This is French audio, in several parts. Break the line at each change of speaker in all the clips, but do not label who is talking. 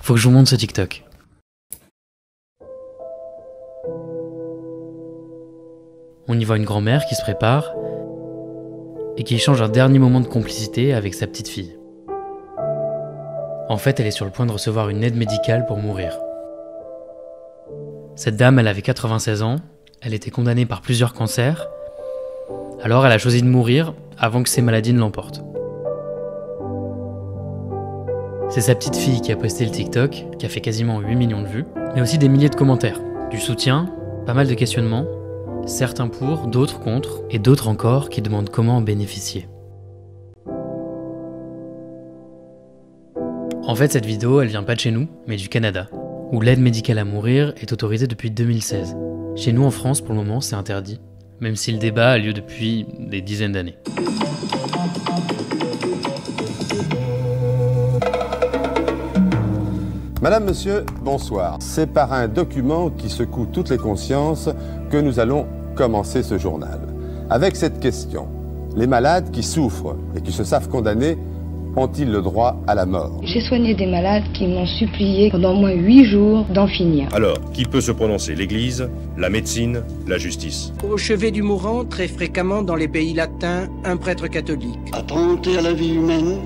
Faut que je vous montre ce TikTok. On y voit une grand-mère qui se prépare et qui échange un dernier moment de complicité avec sa petite fille. En fait, elle est sur le point de recevoir une aide médicale pour mourir. Cette dame, elle avait 96 ans, elle était condamnée par plusieurs cancers, alors elle a choisi de mourir avant que ses maladies ne l'emportent. C'est sa petite fille qui a posté le TikTok, qui a fait quasiment 8 millions de vues, mais aussi des milliers de commentaires, du soutien, pas mal de questionnements, certains pour, d'autres contre, et d'autres encore qui demandent comment en bénéficier. En fait, cette vidéo, elle vient pas de chez nous, mais du Canada, où l'aide médicale à mourir est autorisée depuis 2016. Chez nous en France, pour le moment, c'est interdit, même si le débat a lieu depuis des dizaines d'années.
Madame, monsieur, bonsoir. C'est par un document qui secoue toutes les consciences que nous allons commencer ce journal. Avec cette question, les malades qui souffrent et qui se savent condamnés ont-ils le droit à la mort?
J'ai soigné des malades qui m'ont supplié pendant au moins 8 jours d'en finir.
Alors, qui peut se prononcer? L'Église, la médecine, la justice?
Au chevet du mourant, très fréquemment dans les pays latins, un prêtre catholique.
Attenter à la vie humaine,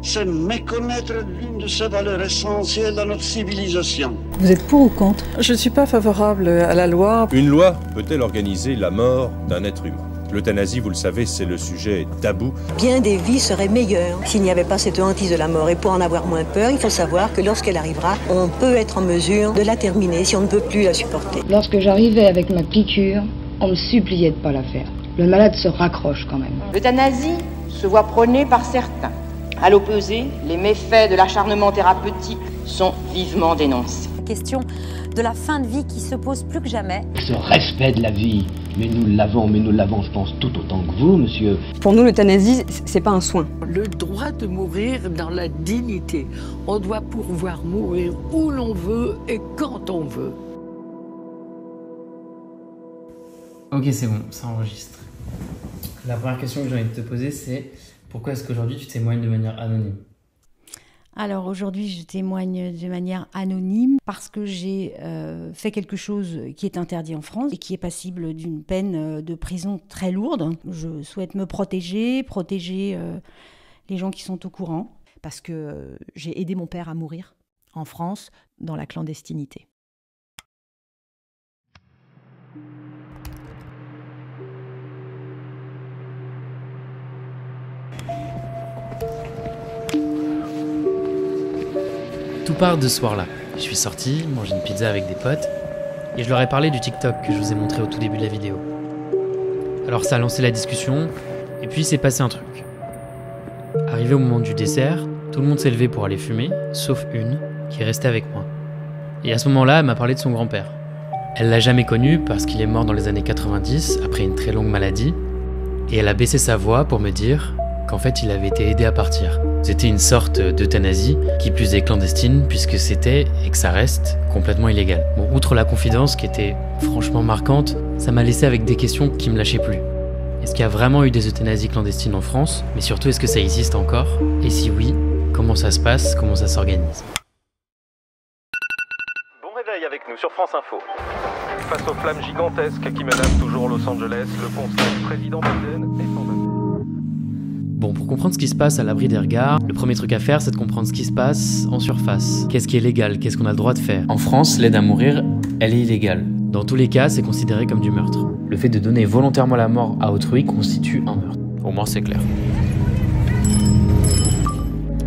c'est méconnaître l'une de ces valeurs essentielles à notre civilisation.
Vous êtes pour ou contre?
Je ne suis pas favorable à la loi.
Une loi peut-elle organiser la mort d'un être humain? L'euthanasie, vous le savez, c'est le sujet tabou.
Bien des vies seraient meilleures s'il n'y avait pas cette hantise de la mort. Et pour en avoir moins peur, il faut savoir que lorsqu'elle arrivera, on peut être en mesure de la terminer si on ne peut plus la supporter.
Lorsque j'arrivais avec ma piqûre, on me suppliait de ne pas la faire. Le malade se raccroche quand même.
L'euthanasie se voit prônée par certains. À l'opposé, les méfaits de l'acharnement thérapeutique sont vivement dénoncés.
La question de la fin de vie qui se pose plus que jamais.
Ce respect de la vie, mais nous l'avons, je pense, tout autant que vous, monsieur.
Pour nous, l'euthanasie, c'est pas un soin.
Le droit de mourir dans la dignité. On doit pouvoir mourir où l'on veut et quand on veut.
Ok, c'est bon, ça enregistre. La première question que j'ai envie de te poser, c'est pourquoi est-ce qu'aujourd'hui tu témoignes de manière anonyme ?
Alors aujourd'hui, je témoigne de manière anonyme parce que j'ai fait quelque chose qui est interdit en France et qui est passible d'une peine de prison très lourde. Je souhaite me protéger les gens qui sont au courant.
Parce que j'ai aidé mon père à mourir en France dans la clandestinité.
Tout part de ce soir-là. Je suis sorti, manger une pizza avec des potes, et je leur ai parlé du TikTok que je vous ai montré au tout début de la vidéo. Alors ça a lancé la discussion, et puis il s'est passé un truc. Arrivé au moment du dessert, tout le monde s'est levé pour aller fumer, sauf une, qui est restée avec moi. Et à ce moment-là, elle m'a parlé de son grand-père. Elle l'a jamais connu parce qu'il est mort dans les années 90, après une très longue maladie, et elle a baissé sa voix pour me dire qu'en fait il avait été aidé à partir. C'était une sorte d'euthanasie, qui plus est clandestine, puisque c'était, et que ça reste, complètement illégal. Bon, outre la confidence qui était franchement marquante, ça m'a laissé avec des questions qui me lâchaient plus. Est-ce qu'il y a vraiment eu des euthanasies clandestines en France? Mais surtout, est-ce que ça existe encore? Et si oui, comment ça se passe? Comment ça s'organise?
Bon réveil avec nous sur France Info. Face aux flammes gigantesques qui menacent toujours Los Angeles, le constat du président Biden est sans appel.
Bon, pour comprendre ce qui se passe à l'abri des regards, le premier truc à faire, c'est de comprendre ce qui se passe en surface. Qu'est-ce qui est légal? Qu'est-ce qu'on a le droit de faire? En France, l'aide à mourir, elle est illégale. Dans tous les cas, c'est considéré comme du meurtre. Le fait de donner volontairement la mort à autrui constitue un meurtre. Au moins, c'est clair.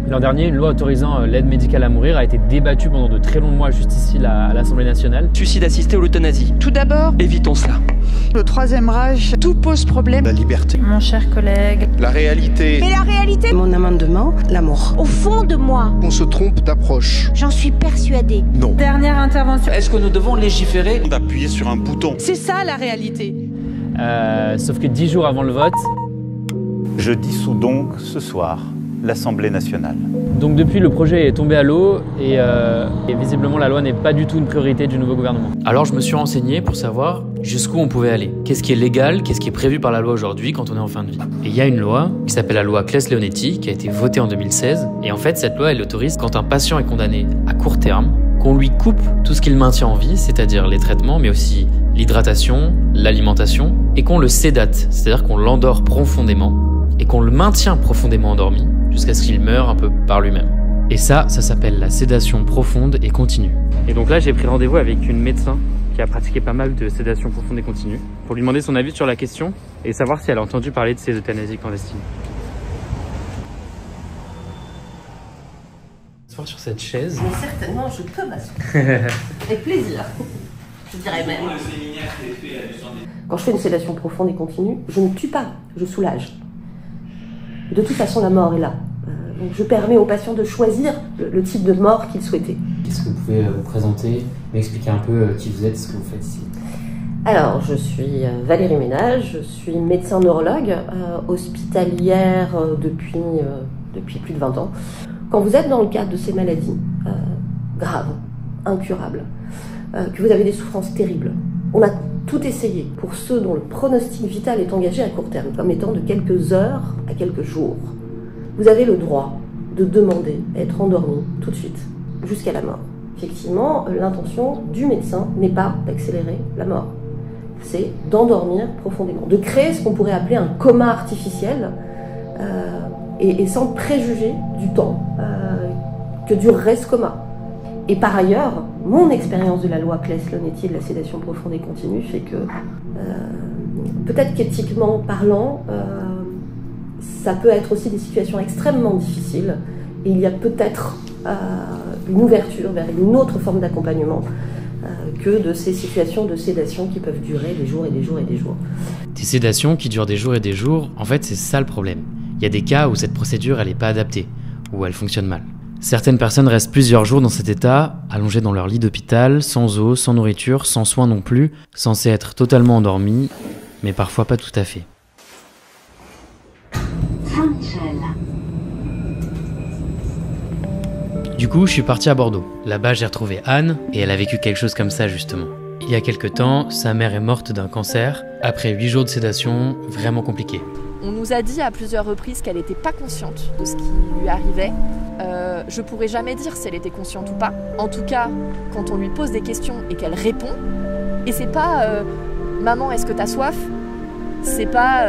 L'an dernier, une loi autorisant l'aide médicale à mourir a été débattue pendant de très longs mois juste ici à l'Assemblée nationale.
Suicide assisté ou l'euthanasie.
Tout d'abord,
évitons cela.
Le troisième âge, tout pose problème.
La liberté.
Mon cher collègue.
La réalité.
Mais la réalité, mon amendement, la mort.
Au fond de moi,
On se trompe d'approche.
j'en suis persuadée.
Non.
Dernière intervention.
Est-ce que nous devons légiférer?
D'appuyer sur un bouton.
C'est ça la réalité.
Sauf que 10 jours avant le vote,
Je dissous donc ce soir l'Assemblée nationale.
Donc depuis, le projet est tombé à l'eau et visiblement la loi n'est pas du tout une priorité du nouveau gouvernement. Alors je me suis renseigné pour savoir jusqu'où on pouvait aller. Qu'est-ce qui est légal, qu'est-ce qui est prévu par la loi aujourd'hui quand on est en fin de vie. Et il y a une loi qui s'appelle la loi Claes-Leonetti qui a été votée en 2016. Et en fait, cette loi, elle autorise quand un patient est condamné à court terme, qu'on lui coupe tout ce qu'il maintient en vie, c'est-à-dire les traitements, mais aussi l'hydratation, l'alimentation, et qu'on le sédate, c'est-à-dire qu'on l'endort profondément, et qu'on le maintient profondément endormi, jusqu'à ce qu'il meure un peu par lui-même. Et ça s'appelle la sédation profonde et continue. Et donc là, j'ai pris rendez-vous avec une médecin qui a pratiqué pas mal de sédation profonde et continue, pour lui demander son avis sur la question, et savoir si elle a entendu parler de ces euthanasies clandestines. Sur cette chaise.
Mais certainement, je peux m'asseoir. Avec plaisir. Je dirais même. Quand je fais une sédation profonde et continue, je ne tue pas, je soulage. De toute façon, la mort est là. Donc je permets aux patients de choisir le type de mort qu'ils souhaitaient.
Est-ce que vous pouvez vous présenter, m'expliquer un peu qui vous êtes, ce que vous faites ici?
Alors, je suis Valérie Ménage, je suis médecin neurologue, hospitalière depuis plus de 20 ans. Quand vous êtes dans le cadre de ces maladies graves, incurables, que vous avez des souffrances terribles, on a tout essayé pour ceux dont le pronostic vital est engagé à court terme, comme étant de quelques heures à quelques jours. Vous avez le droit de demander à être endormi tout de suite, jusqu'à la mort. Effectivement, l'intention du médecin n'est pas d'accélérer la mort, c'est d'endormir profondément, de créer ce qu'on pourrait appeler un coma artificiel, et sans préjuger du temps que durerait ce coma. Et par ailleurs, mon expérience de la loi Claes-Leonetti et de la sédation profonde et continue fait que, peut-être qu'éthiquement parlant, ça peut être aussi des situations extrêmement difficiles, et il y a peut-être une ouverture vers une autre forme d'accompagnement que de ces situations de sédation qui peuvent durer des jours et des jours et des jours.
Des sédations qui durent des jours et des jours, en fait c'est ça le problème. Il y a des cas où cette procédure elle n'est pas adaptée, où elle fonctionne mal. Certaines personnes restent plusieurs jours dans cet état, allongées dans leur lit d'hôpital, sans eau, sans nourriture, sans soins non plus, censées être totalement endormies, mais parfois pas tout à fait. Du coup, je suis parti à Bordeaux. Là-bas, j'ai retrouvé Anne, et elle a vécu quelque chose comme ça justement. Il y a quelque temps, sa mère est morte d'un cancer, après 8 jours de sédation, vraiment compliqué.
On nous a dit à plusieurs reprises qu'elle n'était pas consciente de ce qui lui arrivait. Je pourrais jamais dire si elle était consciente ou pas. En tout cas, quand on lui pose des questions et qu'elle répond, et c'est pas maman, est-ce que t'as soif? C'est pas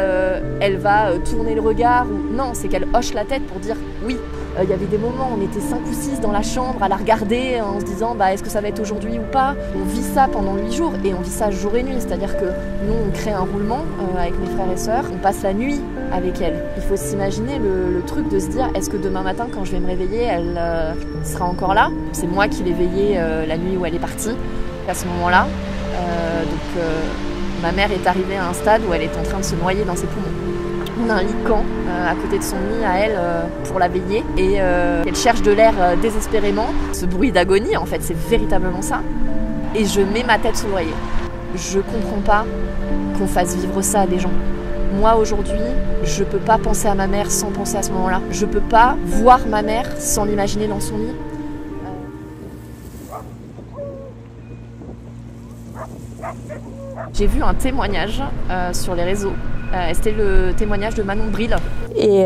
elle va tourner le regard ou non, c'est qu'elle hoche la tête pour dire oui. Il y avait des moments, on était 5 ou 6 dans la chambre à la regarder en se disant bah, est-ce que ça va être aujourd'hui ou pas. On vit ça pendant 8 jours et on vit ça jour et nuit, c'est-à-dire que nous on crée un roulement avec mes frères et sœurs, on passe la nuit avec elle. Il faut s'imaginer le truc de se dire est-ce que demain matin quand je vais me réveiller elle sera encore là. C'est moi qui l'ai veillée la nuit où elle est partie à ce moment-là. Ma mère est arrivée à un stade où elle est en train de se noyer dans ses poumons. On a un lit camp à côté de son lit à elle pour la veiller et elle cherche de l'air désespérément. Ce bruit d'agonie en fait c'est véritablement ça. Et je mets ma tête sous l'oreiller. Je comprends pas qu'on fasse vivre ça à des gens. Moi aujourd'hui je peux pas penser à ma mère sans penser à ce moment-là. Je peux pas voir ma mère sans l'imaginer dans son lit. J'ai vu un témoignage sur les réseaux. C'était le témoignage de Manon Bril.
Et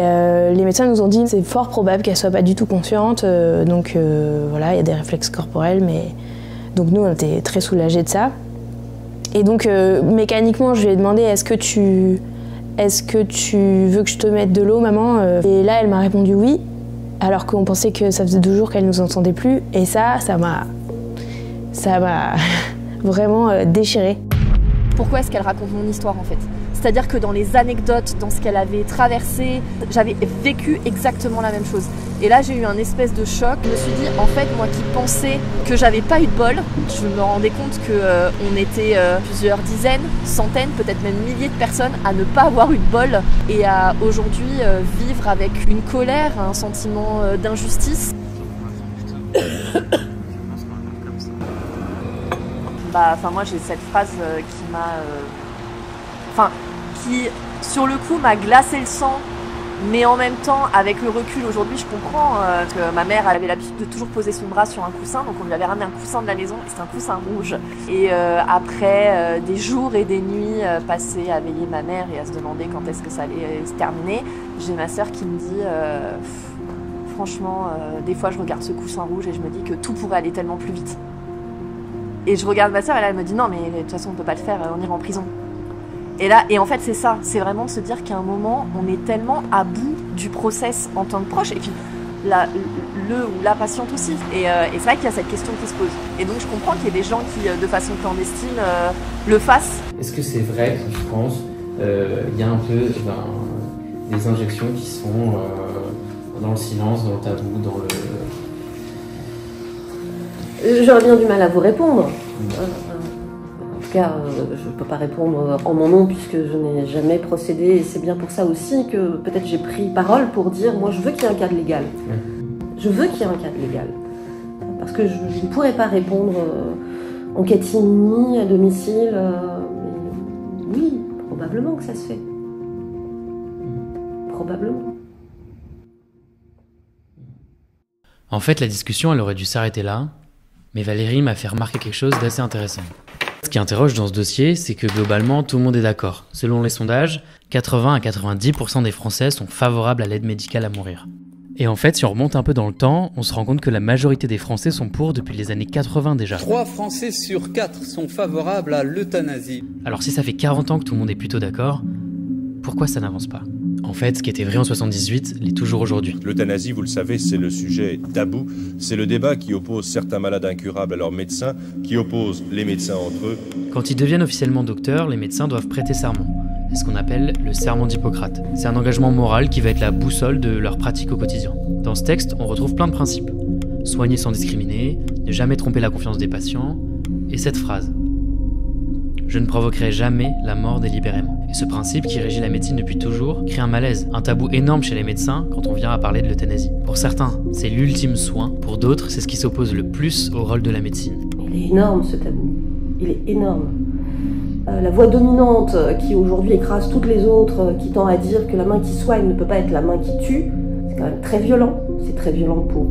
les médecins nous ont dit c'est fort probable qu'elle soit pas du tout consciente. Donc voilà, il y a des réflexes corporels. Donc nous, on était très soulagés de ça. Et donc mécaniquement, je lui ai demandé est-ce que tu veux que je te mette de l'eau, maman? Et là, elle m'a répondu oui. Alors qu'on pensait que ça faisait 2 jours qu'elle nous entendait plus. Et ça m'a vraiment déchirée.
Pourquoi est-ce qu'elle raconte mon histoire en fait? C'est-à-dire que dans les anecdotes, dans ce qu'elle avait traversé, j'avais vécu exactement la même chose. Et là, j'ai eu un espèce de choc. Je me suis dit, en fait, moi qui pensais que j'avais pas eu de bol, je me rendais compte qu'on était plusieurs dizaines, centaines, peut-être même milliers de personnes à ne pas avoir eu de bol et à aujourd'hui vivre avec une colère, un sentiment d'injustice. Moi j'ai cette phrase qui m'a... qui sur le coup m'a glacé le sang Mais en même temps, avec le recul aujourd'hui, je comprends que ma mère elle avait l'habitude de toujours poser son bras sur un coussin, donc on lui avait ramené un coussin de la maison et c'était un coussin rouge. Et après des jours et des nuits passées à veiller ma mère et à se demander quand est-ce que ça allait se terminer, j'ai ma sœur qui me dit franchement, des fois je regarde ce coussin rouge et je me dis que tout pourrait aller tellement plus vite. Et je regarde ma sœur et là elle me dit non mais de toute façon on peut pas le faire, on ira en prison. Et en fait c'est ça, c'est vraiment se dire qu'à un moment on est tellement à bout du process en tant que proche et puis la patiente aussi. Et c'est vrai qu'il y a cette question qui se pose. Et donc je comprends qu'il y ait des gens qui de façon clandestine le fassent.
Est-ce que c'est vrai qu'en France il y a un peu des injections qui se font dans le silence, dans le tabou, dans le...
J'aurais bien du mal à vous répondre. En tout cas, je ne peux pas répondre en mon nom puisque je n'ai jamais procédé et c'est bien pour ça aussi que peut-être j'ai pris parole pour dire moi je veux qu'il y ait un cadre légal. Je veux qu'il y ait un cadre légal. Parce que je ne pourrais pas répondre en catimini, à domicile. Mais oui, probablement que ça se fait. Probablement.
En fait, la discussion, elle aurait dû s'arrêter là, mais Valérie m'a fait remarquer quelque chose d'assez intéressant. Ce qui interroge dans ce dossier, c'est que globalement, tout le monde est d'accord. Selon les sondages, 80 à 90% des Français sont favorables à l'aide médicale à mourir. Et en fait, si on remonte un peu dans le temps, on se rend compte que la majorité des Français sont pour depuis les années 80 déjà.
3 Français sur 4 sont favorables à l'euthanasie.
Alors si ça fait 40 ans que tout le monde est plutôt d'accord, pourquoi ça n'avance pas ? En fait, ce qui était vrai en 78 l'est toujours aujourd'hui.
L'euthanasie, vous le savez, c'est le sujet tabou. C'est le débat qui oppose certains malades incurables à leurs médecins, qui oppose les médecins entre eux.
Quand ils deviennent officiellement docteurs, les médecins doivent prêter serment. C'est ce qu'on appelle le serment d'Hippocrate. C'est un engagement moral qui va être la boussole de leur pratique au quotidien. Dans ce texte, on retrouve plein de principes. Soigner sans discriminer, ne jamais tromper la confiance des patients, et cette phrase. Je ne provoquerai jamais la mort délibérément. Et ce principe qui régit la médecine depuis toujours crée un malaise, un tabou énorme chez les médecins quand on vient à parler de l'euthanasie. Pour certains, c'est l'ultime soin. Pour d'autres, c'est ce qui s'oppose le plus au rôle de la médecine.
Il est énorme ce tabou. Il est énorme. La voix dominante qui aujourd'hui écrase toutes les autres, qui tend à dire que la main qui soigne ne peut pas être la main qui tue, c'est quand même très violent. C'est très violent pour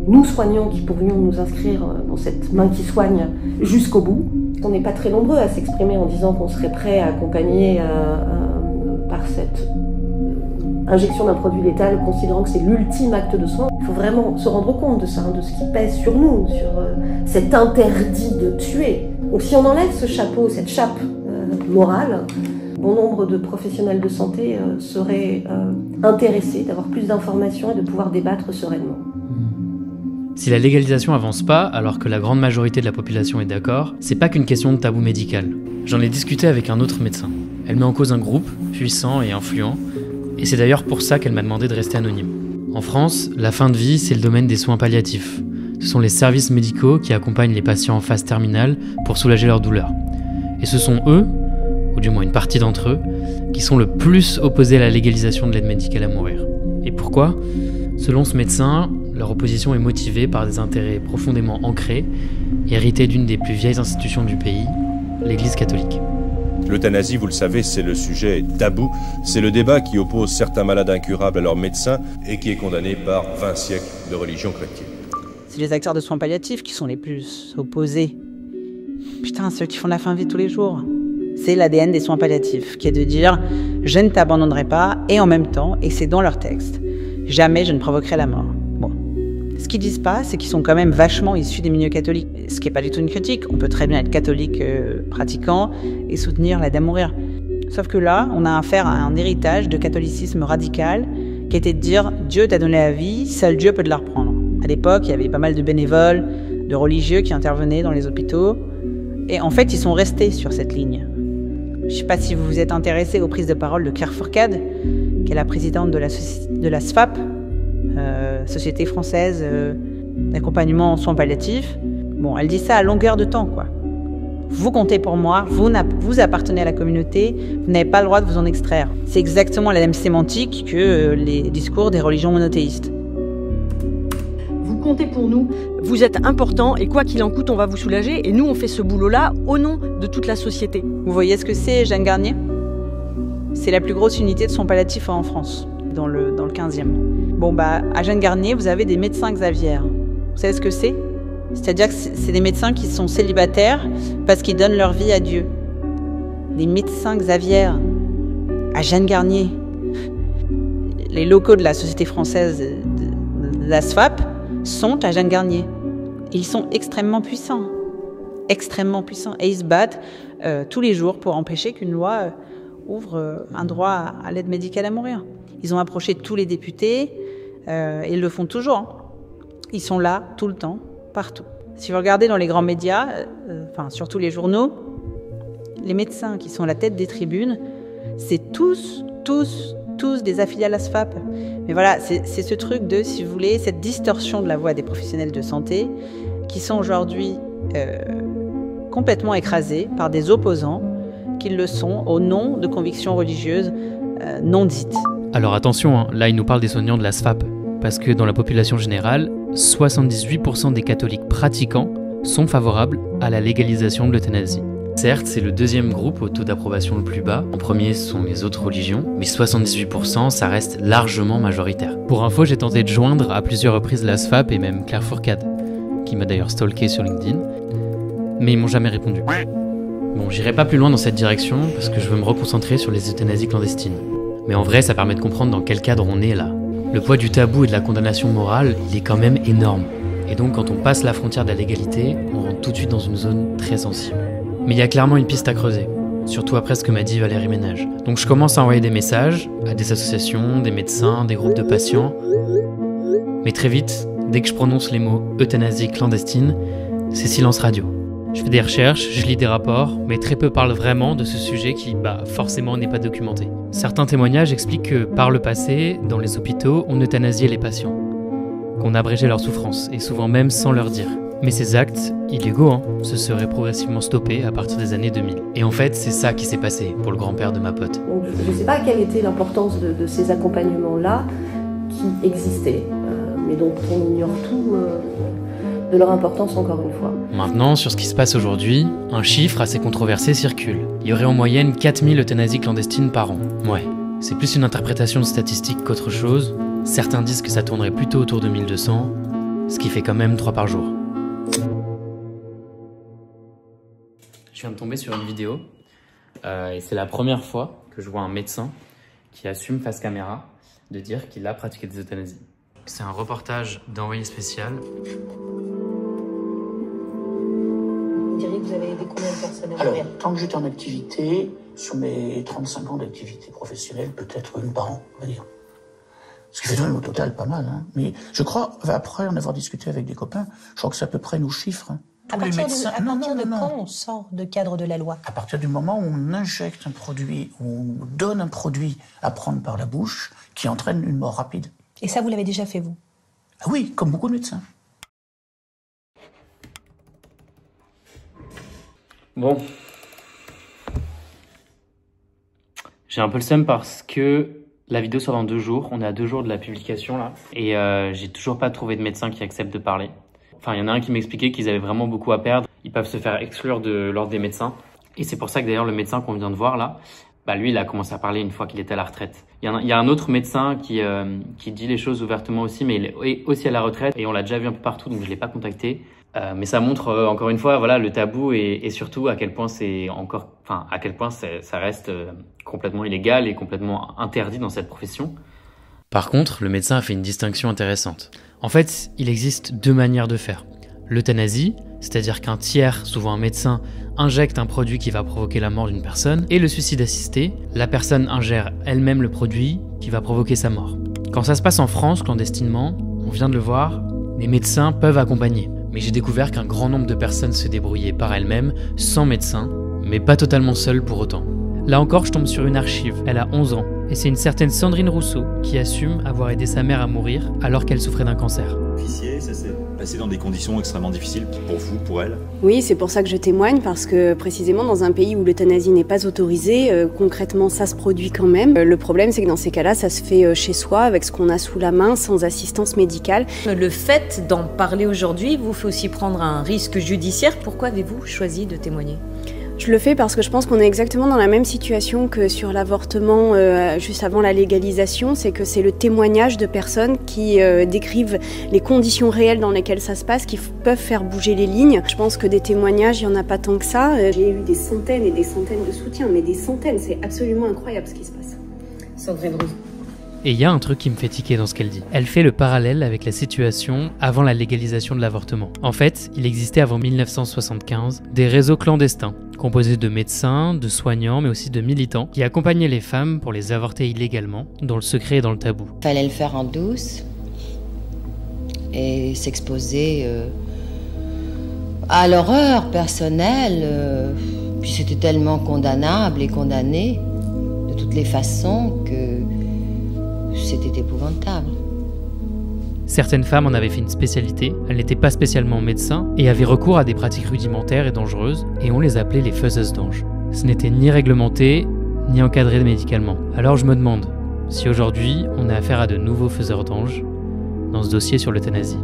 nous soignants qui pourrions nous inscrire dans cette main qui soigne jusqu'au bout. On n'est pas très nombreux à s'exprimer en disant qu'on serait prêt à accompagner par cette injection d'un produit létal, considérant que c'est l'ultime acte de soin. Il faut vraiment se rendre compte de ça, de ce qui pèse sur nous, sur cet interdit de tuer. Donc si on enlève ce chapeau, cette chape morale, bon nombre de professionnels de santé seraient intéressés d'avoir plus d'informations et de pouvoir débattre sereinement.
Si la légalisation avance pas, alors que la grande majorité de la population est d'accord, c'est pas qu'une question de tabou médical. J'en ai discuté avec un autre médecin. Elle met en cause un groupe, puissant et influent, et c'est d'ailleurs pour ça qu'elle m'a demandé de rester anonyme. En France, la fin de vie, c'est le domaine des soins palliatifs. Ce sont les services médicaux qui accompagnent les patients en phase terminale pour soulager leur douleur. Et ce sont eux, ou du moins une partie d'entre eux, qui sont le plus opposés à la légalisation de l'aide médicale à mourir. Et pourquoi ? Selon ce médecin, leur opposition est motivée par des intérêts profondément ancrés, hérités d'une des plus vieilles institutions du pays, l'Église catholique.
L'euthanasie, vous le savez, c'est le sujet tabou. C'est le débat qui oppose certains malades incurables à leurs médecins et qui est condamné par 20 siècles de religion chrétienne.
C'est les acteurs de soins palliatifs qui sont les plus opposés. Putain, ceux qui font la fin de vie tous les jours. C'est l'ADN des soins palliatifs, qui est de dire « je ne t'abandonnerai pas » et en même temps, et c'est dans leur texte, « jamais je ne provoquerai la mort ». Bon. Ce qu'ils disent pas, c'est qu'ils sont quand même vachement issus des milieux catholiques. Ce qui n'est pas du tout une critique. On peut très bien être catholique pratiquant et soutenir l'aide à mourir. Sauf que là, on a affaire à un héritage de catholicisme radical qui était de dire « Dieu t'a donné la vie, seul Dieu peut te la reprendre ». À l'époque, il y avait pas mal de bénévoles, de religieux qui intervenaient dans les hôpitaux. Et en fait, ils sont restés sur cette ligne. Je ne sais pas si vous vous êtes intéressé aux prises de parole de Claire Fourcade, qui est la présidente de la SFAP, Société française d'accompagnement en soins palliatifs. Bon, elle dit ça à longueur de temps, quoi. Vous comptez pour moi, vous appartenez à la communauté, vous n'avez pas le droit de vous en extraire. C'est exactement la même sémantique que les discours des religions monothéistes.
Vous comptez pour nous, vous êtes important et quoi qu'il en coûte, on va vous soulager. Et nous, on fait ce boulot-là au nom de toute la société.
Vous voyez ce que c'est, Jeanne Garnier ? C'est la plus grosse unité de soins palliatifs en France. dans le 15e. Bon, à Jeanne-Garnier, vous avez des médecins Xavier. Vous savez ce que c'est? C'est-à-dire que c'est des médecins qui sont célibataires parce qu'ils donnent leur vie à Dieu. Des médecins Xavier à Jeanne-Garnier. Les locaux de la Société française de la SFAP sont à Jeanne-Garnier. Ils sont extrêmement puissants. Extrêmement puissants. Et ils se battent tous les jours pour empêcher qu'une loi ouvre un droit à l'aide médicale à mourir. Ils ont approché tous les députés et ils le font toujours. Ils sont là tout le temps, partout. Si vous regardez dans les grands médias, surtout les journaux, les médecins qui sont à la tête des tribunes, c'est tous des affiliés à la SFAP. Mais voilà, c'est ce truc de, si vous voulez, cette distorsion de la voix des professionnels de santé qui sont aujourd'hui complètement écrasés par des opposants qui le sont au nom de convictions religieuses non dites.
Alors attention, hein, là il nous parle des soignants de la SFAP, parce que dans la population générale, 78% des catholiques pratiquants sont favorables à la légalisation de l'euthanasie. Certes, c'est le deuxième groupe au taux d'approbation le plus bas. En premier, ce sont les autres religions, mais 78%, ça reste largement majoritaire. Pour info, j'ai tenté de joindre à plusieurs reprises la SFAP et même Claire Fourcade, qui m'a d'ailleurs stalké sur LinkedIn, mais ils m'ont jamais répondu. Bon, j'irai pas plus loin dans cette direction, parce que je veux me reconcentrer sur les euthanasies clandestines. Mais en vrai, ça permet de comprendre dans quel cadre on est là. Le poids du tabou et de la condamnation morale, il est quand même énorme. Et donc, quand on passe la frontière de la légalité, on rentre tout de suite dans une zone très sensible. Mais il y a clairement une piste à creuser, surtout après ce que m'a dit Valérie Ménage. Donc je commence à envoyer des messages à des associations, des médecins, des groupes de patients. Mais très vite, dès que je prononce les mots euthanasie clandestine, c'est silence radio. Je fais des recherches, je lis des rapports, mais très peu parlent vraiment de ce sujet qui, forcément n'est pas documenté. Certains témoignages expliquent que, par le passé, dans les hôpitaux, on euthanasiait les patients, qu'on abrégeait leur souffrance, et souvent même sans leur dire. Mais ces actes, illégaux, se seraient progressivement stoppés à partir des années 2000. Et en fait, c'est ça qui s'est passé pour le grand-père de ma pote.
Donc, je ne sais pas quelle était l'importance de ces accompagnements-là qui existaient, mais dont on ignore tout de leur importance encore une fois.
Maintenant, sur ce qui se passe aujourd'hui, un chiffre assez controversé circule. Il y aurait en moyenne 4000 euthanasies clandestines par an. Ouais, c'est plus une interprétation de statistiques qu'autre chose. Certains disent que ça tournerait plutôt autour de 1200, ce qui fait quand même 3 par jour. Je viens de tomber sur une vidéo et c'est la première fois que je vois un médecin qui assume face caméra de dire qu'il a pratiqué des euthanasies. C'est un reportage d'Envoyé spécial.
Vous diriez que vous avez aidé combien de personnes à mourir? Tant que j'étais en activité, sur mes 35 ans d'activité professionnelle, peut-être une par an, on va dire. Ce qui fait quand même au total pas mal. Hein. Mais je crois, après en avoir discuté avec des copains, je crois que c'est à peu près nos chiffres. Hein.
À partir de quand on sort de cadre de la loi?
À partir du moment où on injecte un produit, où on donne un produit à prendre par la bouche qui entraîne une mort rapide.
Et ça, vous l'avez déjà fait, vous?
Ah oui, comme beaucoup de médecins.
Bon. J'ai un peu le seum parce que la vidéo sort dans 2 jours. On est à 2 jours de la publication, là. Et j'ai toujours pas trouvé de médecin qui accepte de parler. Enfin, il y en a un qui m'expliquait qu'ils avaient vraiment beaucoup à perdre. Ils peuvent se faire exclure de l'ordre des médecins. Et c'est pour ça que d'ailleurs, le médecin qu'on vient de voir là, lui, il a commencé à parler une fois qu'il était à la retraite. Il y a un autre médecin qui dit les choses ouvertement aussi, mais il est aussi à la retraite. Et on l'a déjà vu un peu partout, donc je l'ai pas contacté. Mais ça montre encore une fois, voilà, le tabou et surtout à quel point ça reste complètement illégal et complètement interdit dans cette profession. Par contre, le médecin a fait une distinction intéressante. En fait, il existe 2 manières de faire. L'euthanasie, c'est-à-dire qu'un tiers, souvent un médecin, injecte un produit qui va provoquer la mort d'une personne, et le suicide assisté, la personne ingère elle-même le produit qui va provoquer sa mort. Quand ça se passe en France, clandestinement, on vient de le voir, les médecins peuvent accompagner. Mais j'ai découvert qu'un grand nombre de personnes se débrouillaient par elles-mêmes, sans médecin, mais pas totalement seules pour autant. Là encore, je tombe sur une archive, elle a 11 ans, et c'est une certaine Sandrine Rousseau qui assume avoir aidé sa mère à mourir alors qu'elle souffrait d'un cancer.
Officier, ça s'est passé dans des conditions extrêmement difficiles pour vous, pour elle?
Oui, c'est pour ça que je témoigne, parce que précisément dans un pays où l'euthanasie n'est pas autorisée, concrètement ça se produit quand même. Le problème c'est que dans ces cas-là, ça se fait chez soi, avec ce qu'on a sous la main, sans assistance médicale.
Le fait d'en parler aujourd'hui vous fait aussi prendre un risque judiciaire. Pourquoi avez-vous choisi de témoigner ?
Je le fais parce que je pense qu'on est exactement dans la même situation que sur l'avortement juste avant la légalisation, c'est que c'est le témoignage de personnes qui décrivent les conditions réelles dans lesquelles ça se passe, qui peuvent faire bouger les lignes. Je pense que des témoignages, il n'y en a pas tant que ça. J'ai eu des centaines et des centaines de soutiens, mais des centaines, c'est absolument incroyable ce qui se passe. Sandrine Rousseau.
Et il y a un truc qui me fait tiquer dans ce qu'elle dit. Elle fait le parallèle avec la situation avant la légalisation de l'avortement. En fait, il existait avant 1975 des réseaux clandestins, composés de médecins, de soignants, mais aussi de militants, qui accompagnaient les femmes pour les avorter illégalement, dans le secret et dans le tabou.
Fallait le faire en douce et s'exposer à l'horreur personnelle. Puis c'était tellement condamnable et condamné de toutes les façons que c'était épouvantable.
Certaines femmes en avaient fait une spécialité, elles n'étaient pas spécialement médecins et avaient recours à des pratiques rudimentaires et dangereuses, et on les appelait les faiseuses d'anges. Ce n'était ni réglementé, ni encadré médicalement. Alors je me demande si aujourd'hui on a affaire à de nouveaux faiseurs d'anges dans ce dossier sur l'euthanasie.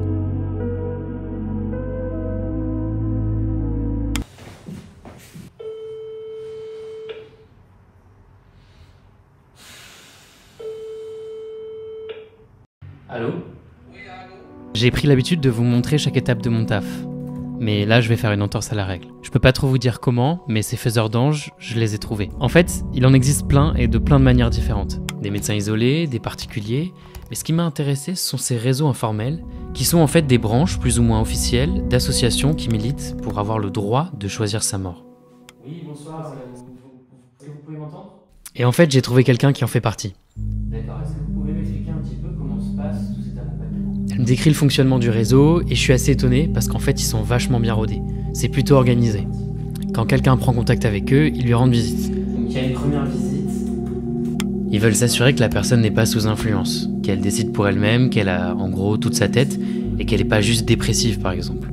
Allô ? J'ai pris l'habitude de vous montrer chaque étape de mon taf. Mais là, je vais faire une entorse à la règle. Je peux pas trop vous dire comment, mais ces faiseurs d'anges, je les ai trouvés. En fait, il en existe plein et de plein de manières différentes. Des médecins isolés, des particuliers. Mais ce qui m'a intéressé, ce sont ces réseaux informels, qui sont en fait des branches plus ou moins officielles d'associations qui militent pour avoir le droit de choisir sa mort. Oui, bonsoir, vous pouvez m'entendre ? Et en fait, j'ai trouvé quelqu'un qui en fait partie. D'accord, est-ce que vous pouvez m'expliquer un petit peu comment se passe tout cet accompagnement ? Elle me décrit le fonctionnement du réseau et je suis assez étonné parce qu'en fait, ils sont vachement bien rodés. C'est plutôt organisé. Quand quelqu'un prend contact avec eux, ils lui rendent visite. Donc il y a une première visite. Ils veulent s'assurer que la personne n'est pas sous influence, qu'elle décide pour elle-même, qu'elle a en gros toute sa tête et qu'elle n'est pas juste dépressive par exemple.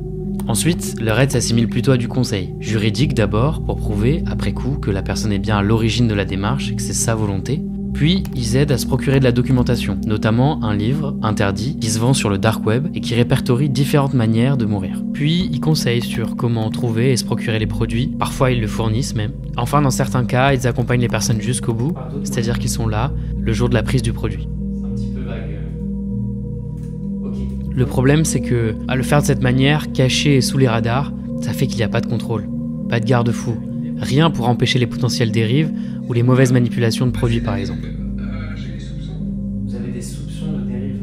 Ensuite, leur aide s'assimile plutôt à du conseil. Juridique d'abord, pour prouver, après coup, que la personne est bien à l'origine de la démarche et que c'est sa volonté. Puis, ils aident à se procurer de la documentation, notamment un livre interdit qui se vend sur le dark web et qui répertorie différentes manières de mourir. Puis, ils conseillent sur comment trouver et se procurer les produits. Parfois, ils le fournissent même. Enfin, dans certains cas, ils accompagnent les personnes jusqu'au bout, c'est-à-dire qu'ils sont là le jour de la prise du produit. C'est un petit peu vague. Le problème, c'est que, à le faire de cette manière, caché et sous les radars, ça fait qu'il n'y a pas de contrôle, pas de garde-fou, rien pour empêcher les potentielles dérives ou les mauvaises manipulations de produits par exemple. Vous avez des soupçons de dérive ?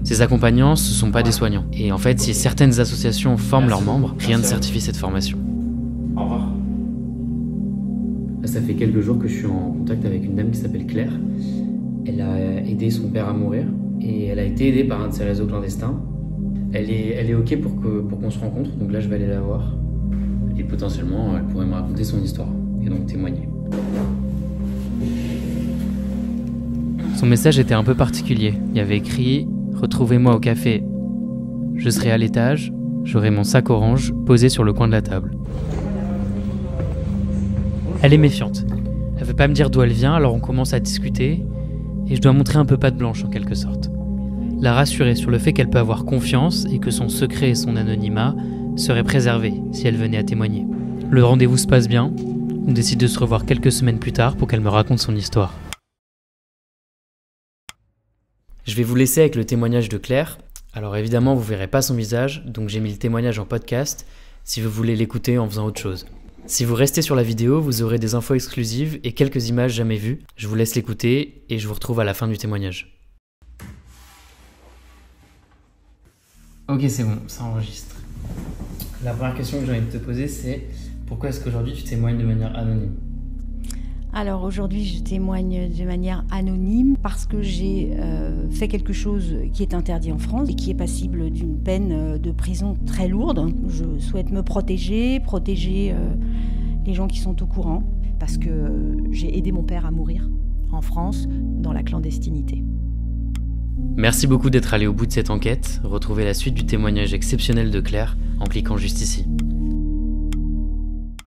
Ces accompagnants, ce ne sont pas des soignants. Et en fait, si certaines associations forment leurs membres, rien ne certifie cette formation. Au revoir. Là, ça fait quelques jours que je suis en contact avec une dame qui s'appelle Claire. Elle a aidé son père à mourir. Et elle a été aidée par un de ces réseaux clandestins. Elle est ok pour qu'on se rencontre, donc là je vais aller la voir. Et potentiellement, elle pourrait me raconter son histoire, et donc témoigner. Son message était un peu particulier. Il y avait écrit « Retrouvez-moi au café. Je serai à l'étage, j'aurai mon sac orange posé sur le coin de la table. » Elle est méfiante. Elle veut pas me dire d'où elle vient, alors on commence à discuter. Et je dois montrer un peu patte blanche en quelque sorte. La rassurer sur le fait qu'elle peut avoir confiance et que son secret et son anonymat seraient préservés si elle venait à témoigner. Le rendez-vous se passe bien, on décide de se revoir quelques semaines plus tard pour qu'elle me raconte son histoire. Je vais vous laisser avec le témoignage de Claire. Alors évidemment vous verrez pas son visage, donc j'ai mis le témoignage en podcast si vous voulez l'écouter en faisant autre chose. Si vous restez sur la vidéo, vous aurez des infos exclusives et quelques images jamais vues. Je vous laisse l'écouter et je vous retrouve à la fin du témoignage. Ok, c'est bon, ça enregistre. La première question que j'ai envie de te poser, c'est pourquoi est-ce qu'aujourd'hui tu témoignes de manière anonyme ?
Alors aujourd'hui, je témoigne de manière anonyme parce que j'ai fait quelque chose qui est interdit en France et qui est passible d'une peine de prison très lourde. Je souhaite me protéger les gens qui sont au courant.
Parce que j'ai aidé mon père à mourir en France, dans la clandestinité.
Merci beaucoup d'être allé au bout de cette enquête. Retrouvez la suite du témoignage exceptionnel de Claire en cliquant juste ici.